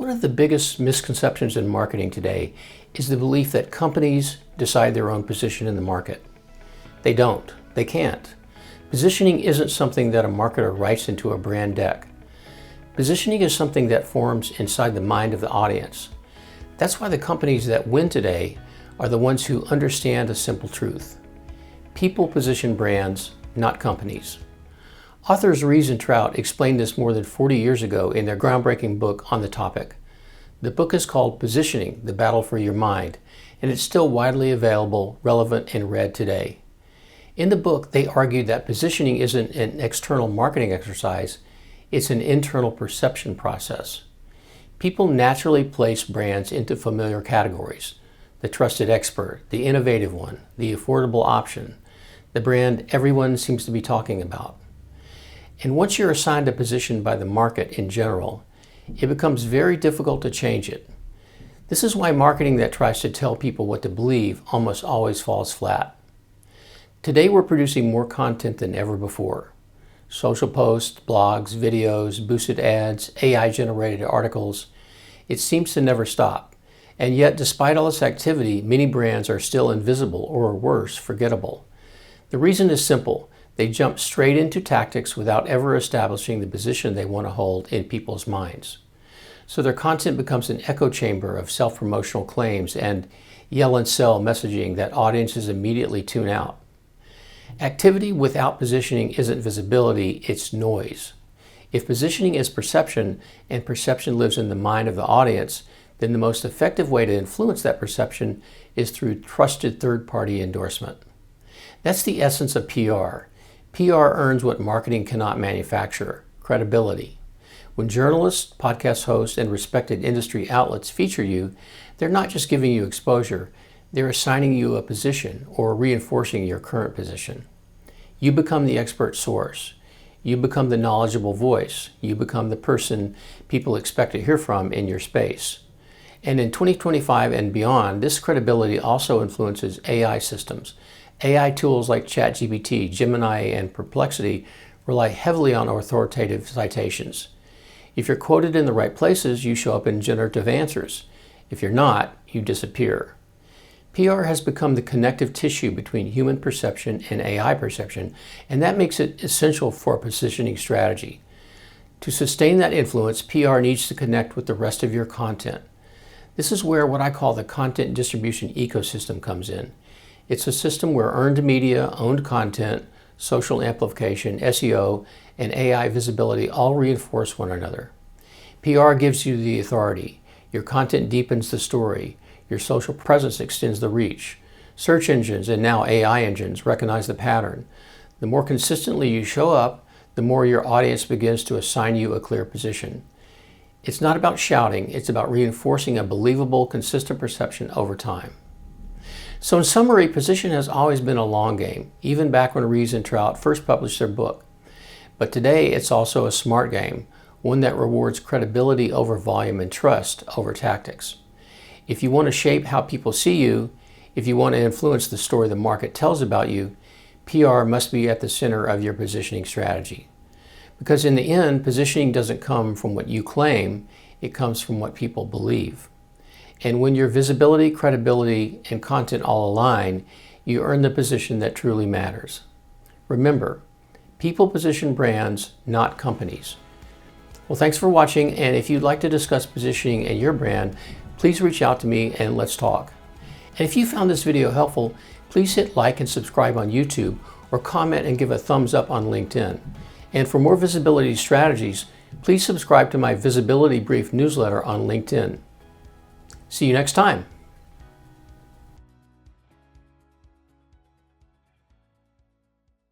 One of the biggest misconceptions in marketing today is the belief that companies decide their own position in the market. They don't. They can't. Positioning isn't something that a marketer writes into a brand deck. Positioning is something that forms inside the mind of the audience. That's why the companies that win today are the ones who understand a simple truth. People position brands, not companies. Authors Ries and Trout explained this more than 40 years ago in their groundbreaking book on the topic. The book is called Positioning: The Battle for Your Mind, and it's still widely available, relevant, and read today. In the book, they argued that positioning isn't an external marketing exercise, it's an internal perception process. People naturally place brands into familiar categories: the trusted expert, the innovative one, the affordable option, the brand everyone seems to be talking about. And once you're assigned a position by the market in general, it becomes very difficult to change it. This is why marketing that tries to tell people what to believe almost always falls flat. Today we're producing more content than ever before. Social posts, blogs, videos, boosted ads, AI-generated articles. It seems to never stop. And yet, despite all this activity, many brands are still invisible or worse, forgettable. The reason is simple. They jump straight into tactics without ever establishing the position they want to hold in people's minds. So their content becomes an echo chamber of self-promotional claims and yell and sell messaging that audiences immediately tune out. Activity without positioning isn't visibility, it's noise. If positioning is perception, and perception lives in the mind of the audience, then the most effective way to influence that perception is through trusted third-party endorsement. That's the essence of PR. PR earns what marketing cannot manufacture: credibility. When journalists, podcast hosts, and respected industry outlets feature you, they're not just giving you exposure, they're assigning you a position or reinforcing your current position. You become the expert source. You become the knowledgeable voice. You become the person people expect to hear from in your space. And in 2025 and beyond, this credibility also influences AI systems. AI tools like ChatGPT, Gemini, and Perplexity rely heavily on authoritative citations. If you're quoted in the right places, you show up in generative answers. If you're not, you disappear. PR has become the connective tissue between human perception and AI perception, and that makes it essential for a positioning strategy. To sustain that influence, PR needs to connect with the rest of your content. This is where what I call the content distribution ecosystem comes in. It's a system where earned media, owned content, social amplification, SEO, and AI visibility all reinforce one another. PR gives you the authority. Your content deepens the story. Your social presence extends the reach. Search engines, and now AI engines, recognize the pattern. The more consistently you show up, the more your audience begins to assign you a clear position. It's not about shouting, it's about reinforcing a believable, consistent perception over time. So in summary, position has always been a long game, even back when Ries and Trout first published their book. But today it's also a smart game, one that rewards credibility over volume and trust over tactics. If you want to shape how people see you, if you want to influence the story the market tells about you, PR must be at the center of your positioning strategy. Because in the end, positioning doesn't come from what you claim, it comes from what people believe. And when your visibility, credibility, and content all align, you earn the position that truly matters. Remember, people position brands, not companies. Well, thanks for watching, and if you'd like to discuss positioning in your brand, please reach out to me and let's talk. And if you found this video helpful, please hit like and subscribe on YouTube, or comment and give a thumbs up on LinkedIn. And for more visibility strategies, please subscribe to my Visibility Brief newsletter on LinkedIn. See you next time.